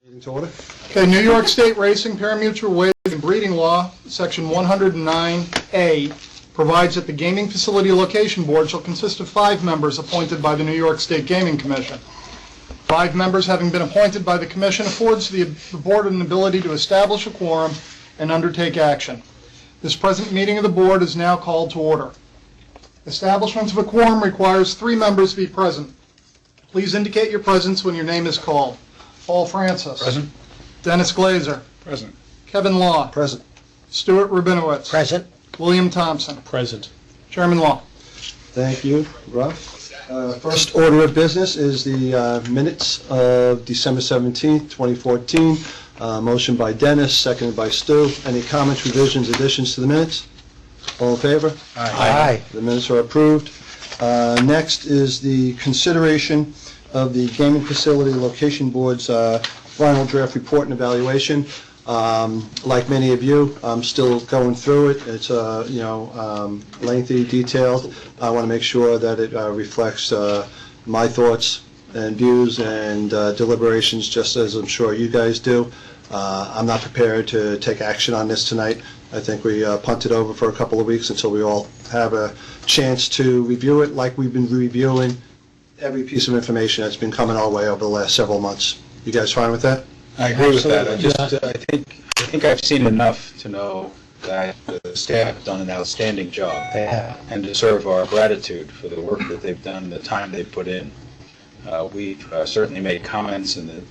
Meeting to order. Okay, New York State Racing Parimutuel Wagering and Breeding Law, Section 109A, provides that the Gaming Facility Location Board shall consist of 5 members appointed by the New York State Gaming Commission. 5 members having been appointed by the Commission affords the Board an ability to establish a quorum and undertake action. This present meeting of the Board is now called to order. Establishment of a quorum requires 3 members to be present. Please indicate your presence when your name is called. Paul Francis. Present. Dennis Glazer. Present. Kevin Law. Present. Stuart Rabinowitz. Present. William Thompson. Present. Chairman Law. Thank you, Ruff. First order of business is the minutes of December 17th, 2014. Motion by Dennis, seconded by Stu. Any comments, revisions, additions to the minutes? All in favor? Aye. The minutes are approved. Next is the consideration of the Gaming Facility Location Board's final draft report and evaluation. Like many of you, I'm still going through it. It's lengthy, detailed. I want to make sure that it reflects my thoughts and views and deliberations, just as I'm sure you guys do. I'm not prepared to take action on this tonight. I think we punt it over for a couple of weeks until we all have a chance to review it, like we've been reviewing every piece of information that's been coming our way over the last several months. You guys fine with that? I agree with that. I think I've seen enough to know that the staff have done an outstanding job They have. and deserve our gratitude for the work that they've done, the time they've put in. We've certainly made comments, and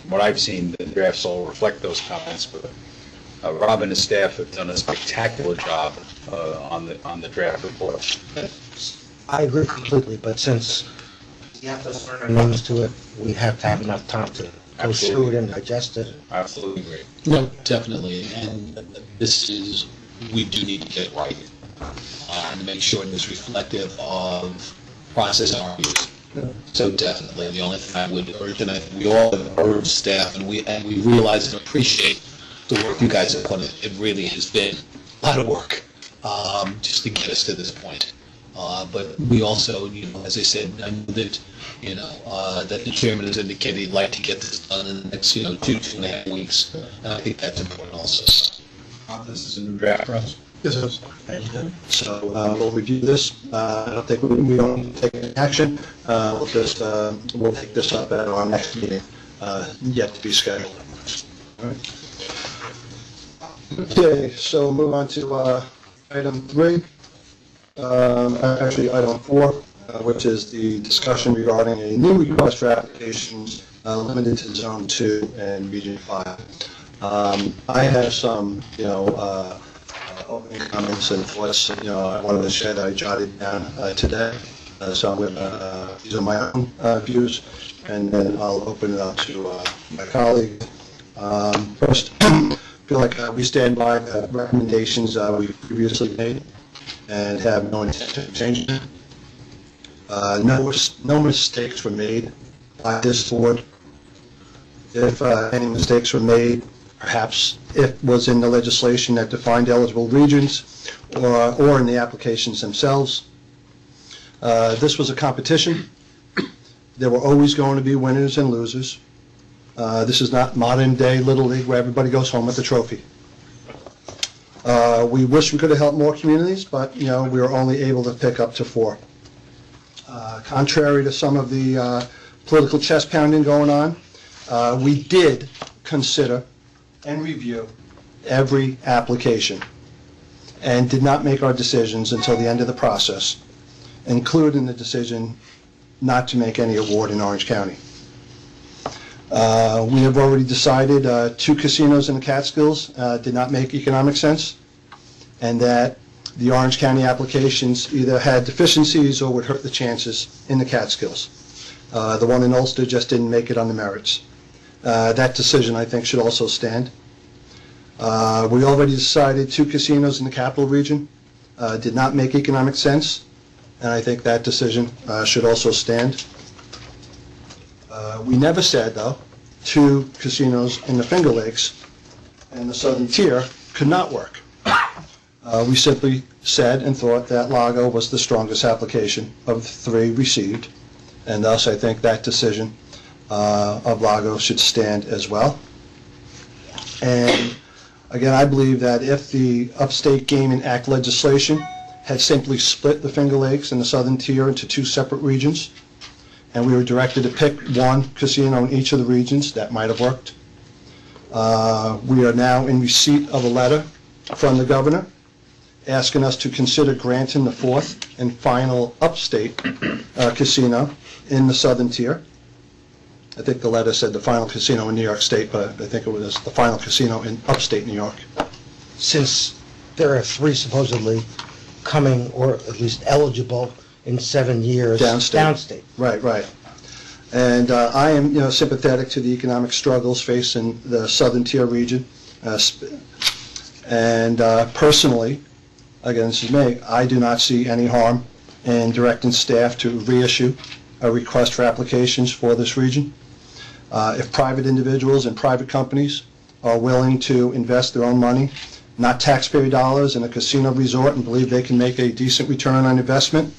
what I've seen, the drafts all reflect those comments, but Rob and his staff have done a spectacular job on the draft report. I agree completely, but since you have to learn our names to it, we have to have enough time to go through it and digest it. Absolutely agree. No, definitely, and we do need to get it right, and make sure it's reflective of process and our views. So definitely, the only thing I would urge, and I think we all have urged staff, and we realize and appreciate the work you guys have put in. It really has been a lot of work, just to get us to this point. But we also, as I said, I know that, that the chairman has indicated he'd like to get this done in the next, 2.5 weeks. And I think that's important also. This is a new draft for us. Yes, sir. So we'll review this. I don't think we don't need to take any action. We'll take this up at our next meeting, yet to be scheduled. All right. Okay, so we'll move on to item 3. Actually, item 4, which is the discussion regarding a new request for applications limited to Zone 2 and Region 5. I have some, opening comments and thoughts, I wanted to share that I jotted down today. So I'm going to these are my own views, and then I'll open it up to my colleagues. First, I feel like we stand by the recommendations we previously made and have no intention of changing it. No mistakes were made by this board. If any mistakes were made, perhaps it was in the legislation that defined eligible regions or in the applications themselves. This was a competition. There were always going to be winners and losers. This is not modern day Little League where everybody goes home with the trophy. We wish we could have helped more communities, but we were only able to pick up to 4. Contrary to some of the political chest pounding going on, we did consider and review every application and did not make our decisions until the end of the process, including the decision not to make any award in Orange County. We have already decided 2 casinos in the Catskills did not make economic sense, and that the Orange County applications either had deficiencies or would hurt the chances in the Catskills. The one in Ulster just didn't make it on the merits. That decision, I think, should also stand. We already decided 2 casinos in the Capital Region did not make economic sense, and I think that decision should also stand. We never said, though, 2 casinos in the Finger Lakes and the Southern Tier could not work. We simply said and thought that Lago was the strongest application of the 3 received, and thus I think that decision of Lago should stand as well. And again, I believe that if the Upstate Gaming Act legislation had simply split the Finger Lakes and the Southern Tier into two separate regions, and we were directed to pick one casino in each of the regions, that might have worked. We are now in receipt of a letter from the governor asking us to consider granting the fourth and final upstate casino in the Southern Tier. I think the letter said the final casino in New York State, but I think it was the final casino in upstate New York. Since there are 3 supposedly coming, or at least eligible, in 7 years. Downstate. Right. And I am, sympathetic to the economic struggles facing the Southern Tier region. And personally, again, this is me, I do not see any harm in directing staff to reissue a request for applications for this region. If private individuals and private companies are willing to invest their own money, not taxpayer dollars, in a casino resort and believe they can make a decent return on investment,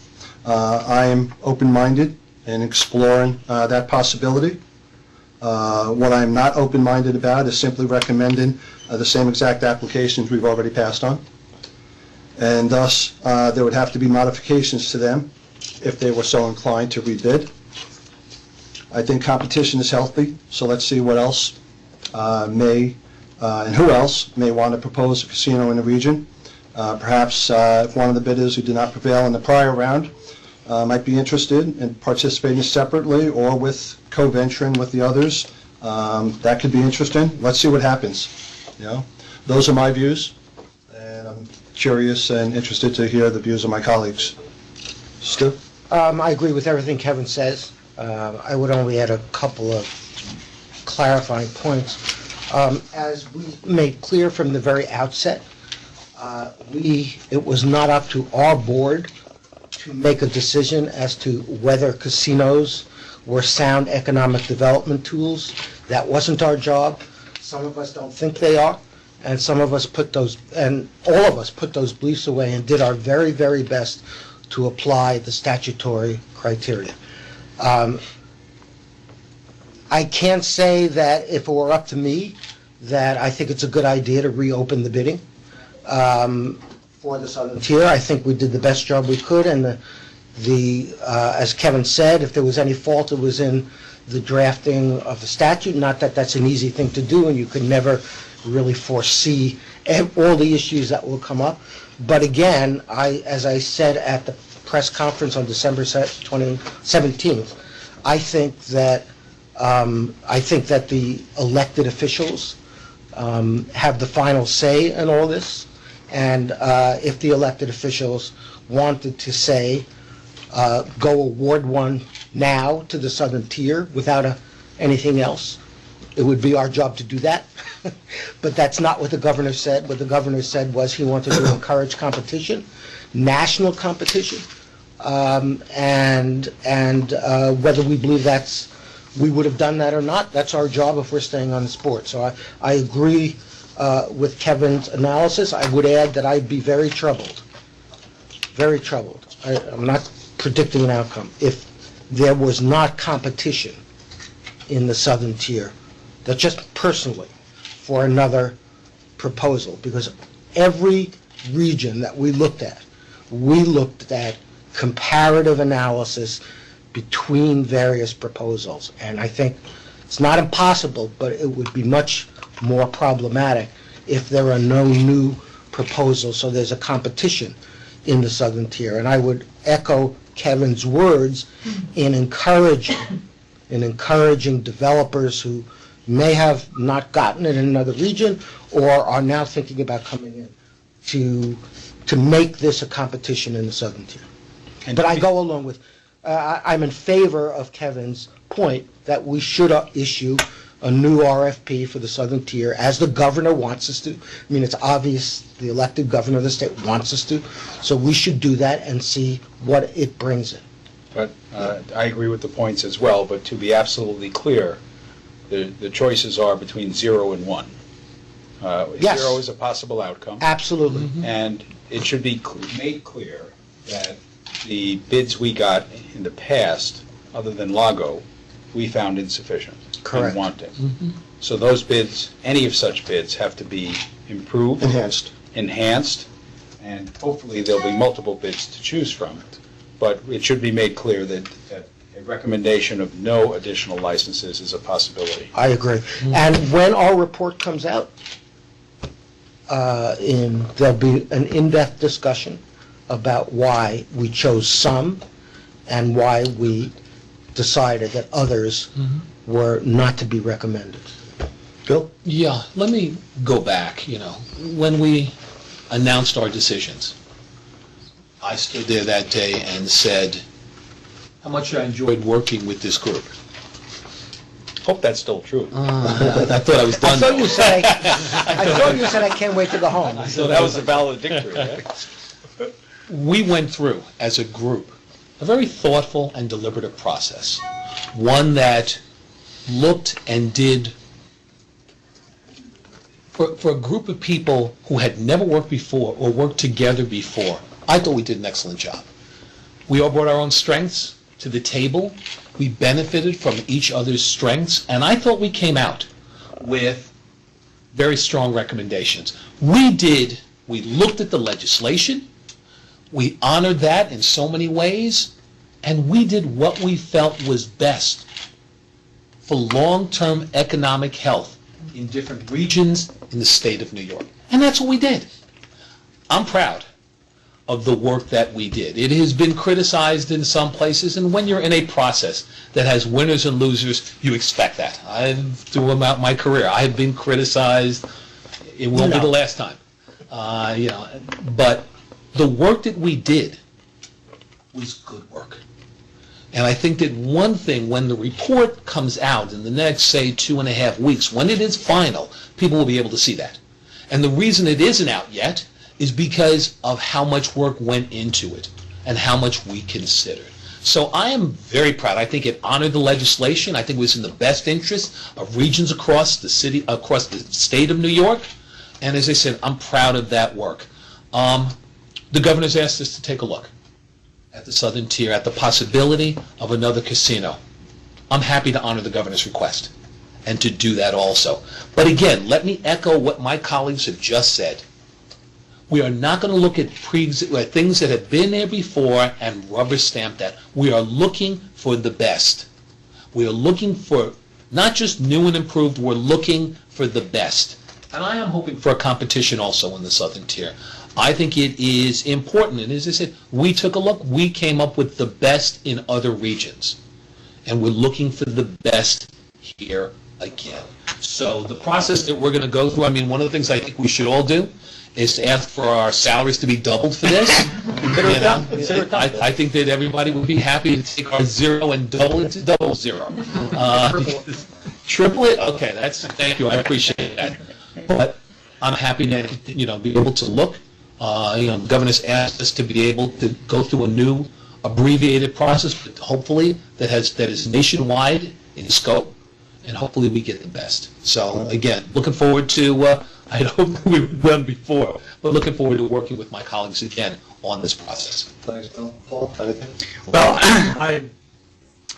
I am open-minded in exploring that possibility. What I am not open-minded about is simply recommending the same exact applications we've already passed on. And thus, there would have to be modifications to them if they were so inclined to rebid. I think competition is healthy, so let's see what else and who else may want to propose a casino in the region. Perhaps if one of the bidders who did not prevail in the prior round might be interested in participating separately or with co-venturing with the others, that could be interesting. Let's see what happens. Those are my views, and I'm curious and interested to hear the views of my colleagues. Stu? I agree with everything Kevin says. I would only add a couple of clarifying points. As we made clear from the very outset, it was not up to our board to make a decision as to whether casinos were sound economic development tools. That wasn't our job. Some of us don't think they are, and some of us all of us put those beliefs away and did our very, very best to apply the statutory criteria. I can't say that if it were up to me, that I think it's a good idea to reopen the bidding for the Southern Tier. I think we did the best job we could, and as Kevin said, if there was any fault, it was in the drafting of the statute. Not that that's an easy thing to do, and you could never really foresee all the issues that will come up. But again, as I said at the press conference on December 17th, I think that the elected officials have the final say in all this, and if the elected officials wanted to say, go award one now to the Southern Tier without anything else, it would be our job to do that. But that's not what the governor said. What the governor said was he wanted to encourage competition, national competition, and whether we believe we would have done that or not, that's our job if we're staying on the sport. So I agree with Kevin's analysis. I would add that I'd be very troubled. Very troubled. I'm not predicting an outcome. If there was not competition in the Southern Tier, that just personally for another proposal, because every region that we looked at comparative analysis between various proposals. And I think it's not impossible, but it would be much more problematic if there are no new proposals, so there's a competition in the Southern Tier. And I would echo Kevin's words in encouraging developers who may have not gotten it in another region or are now thinking about coming in to make this a competition in the Southern Tier. But I go along with, I'm in favor of Kevin's point that we should issue a new RFP for the Southern Tier, as the governor wants us to. I mean, it's obvious the elected governor of the state wants us to, so we should do that and see what it brings in. But I agree with the points as well, but to be absolutely clear, the choices are between 0 and 1. Yes. 0 is a possible outcome. Absolutely. And it should be made clear that the bids we got in the past, other than Lago, we found insufficient Correct. and wanting. So those bids, any of such bids, have to be improved, enhanced, and hopefully there'll be multiple bids to choose from. But it should be made clear that a recommendation of no additional licenses is a possibility. I agree. And when our report comes out, there'll be an in-depth discussion about why we chose some and why we decided that others were not to be recommended. Bill? Yeah, let me go back, when we announced our decisions, I stood there that day and said how much I enjoyed working with this group. Hope that's still true. I thought I was done. I thought you said I can't wait to go home. So that was a valedictory, right? We went through, as a group, a very thoughtful and deliberative process. One that looked and did, for a group of people who had never worked before or worked together before, I thought we did an excellent job. We all brought our own strengths to the table. We benefited from each other's strengths, and I thought we came out with very strong recommendations. We looked at the legislation, we honored that in so many ways, and we did what we felt was best for long-term economic health in different regions in the state of New York. And that's what we did. I'm proud of the work that we did. It has been criticized in some places, and when you're in a process that has winners and losers, you expect that. Throughout my career, I have been criticized. It won't be the last time. But the work that we did was good work. And I think that one thing, when the report comes out in the next, say, 2.5 weeks, when it is final, people will be able to see that. And the reason it isn't out yet is because of how much work went into it and how much we considered. So I am very proud. I think it honored the legislation. I think it was in the best interest of regions across the city, across the state of New York. And as I said, I'm proud of that work. The governor's asked us to take a look at the southern tier, at the possibility of another casino. I'm happy to honor the governor's request and to do that also. But again, let me echo what my colleagues have just said. We are not going to look at things that have been there before and rubber stamp that. We are looking for the best. We are looking for not just new and improved, we're looking for the best. And I am hoping for a competition also in the southern tier. I think it is important, and as I said, we took a look, we came up with the best in other regions. And we're looking for the best here again. So the process that we're going to go through, one of the things I think we should all do is to ask for our salaries to be doubled for this. I think that everybody would be happy to take our zero and double it to double zero. Triple it? Okay, thank you, I appreciate that. But I'm happy to, be able to look. The governor's asked us to be able to go through a new abbreviated process, but hopefully that is nationwide in scope, and hopefully we get the best. So again, looking forward to, I hope we've done before, but looking forward to working with my colleagues again on this process. Thanks, Bill. Paul, anything? Well, I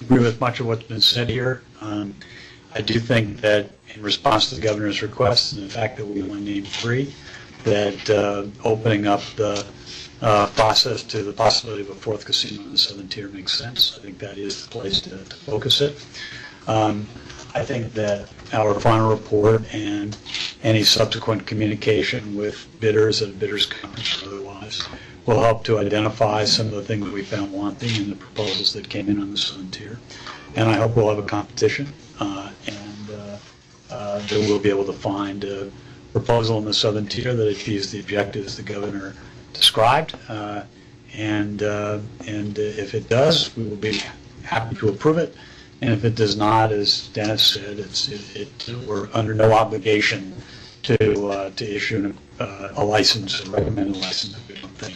agree with much of what's been said here. I do think that in response to the governor's request and the fact that we only named 3, that opening up the process to the possibility of a 4th casino in the southern tier makes sense. I think that is the place to focus it. I think that our final report and any subsequent communication with bidders at a bidders conference or otherwise will help to identify some of the things we found wanting in the proposals that came in on the southern tier. And I hope we'll have a competition and that we'll be able to find a proposal in the southern tier that achieves the objectives the governor described. And if it does, we will be happy to approve it. And if it does not, as Dennis said, we're under no obligation to issue a license or recommend a license if we don't think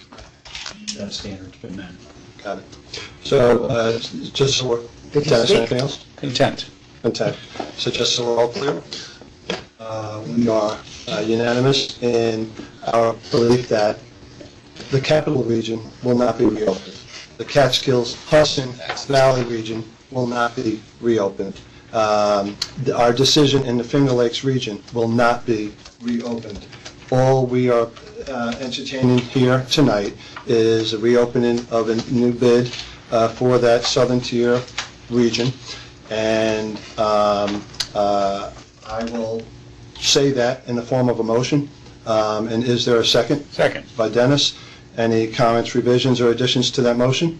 that standard's been met. Got it. So, just so we're, Dennis, anything else? Intent. So just so we're all clear, we are unanimous in our belief that the capital region will not be reopened. The Catskills, Hudson Valley region will not be reopened. Our decision in the Finger Lakes region will not be reopened. All we are entertaining here tonight is a reopening of a new bid for that southern tier region. And I will say that in the form of a motion. And is there a second? Second. By Dennis. Any comments, revisions, or additions to that motion?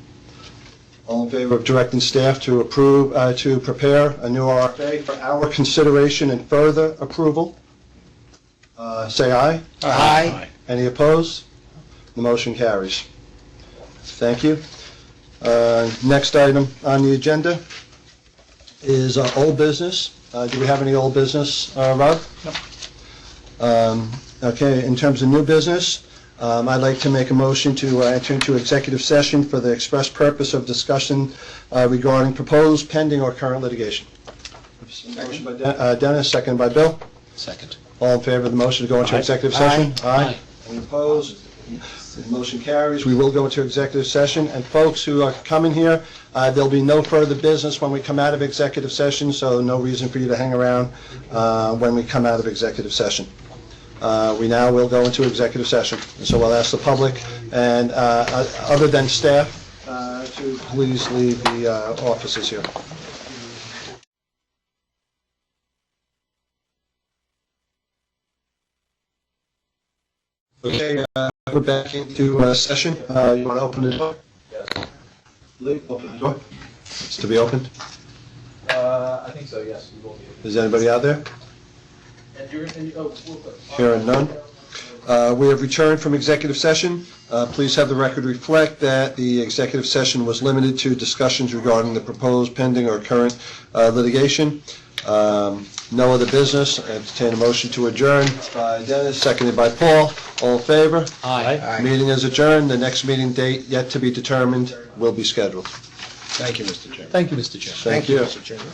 All in favor of directing staff to approve, to prepare a new RFA for our consideration and further approval? Say aye. Aye. Any opposed? The motion carries. Thank you. Next item on the agenda is old business. Do we have any old business, Rob? No. Okay, in terms of new business, I'd like to make a motion to enter into executive session for the express purpose of discussion regarding proposed, pending, or current litigation. Motion by Dennis, second by Bill. Second. All in favor of the motion to go into Aye. executive session? Aye. Any opposed? The motion carries. We will go into executive session. And folks who are coming here, there'll be no further business when we come out of executive session, so no reason for you to hang around when we come out of executive session. We now will go into executive session. And so we'll ask the public, and other than staff, to please leave the offices here. Okay, we're back into session. You want to open the door? Yes. Lee, open the door. It's to be opened. I think so, yes, we will be. Is anybody out there? And Hearing none. We have returned from executive session. Please have the record reflect that the executive session was limited to discussions regarding the proposed, pending, or current litigation. No other business. I entertain a motion to adjourn by Dennis, seconded by Paul. All in favor? Aye. Meeting is adjourned. The next meeting date yet to be determined will be scheduled. Thank you, Mr. Chairman. Thank you. Mr. Chairman. Thank you. Mr. Chairman.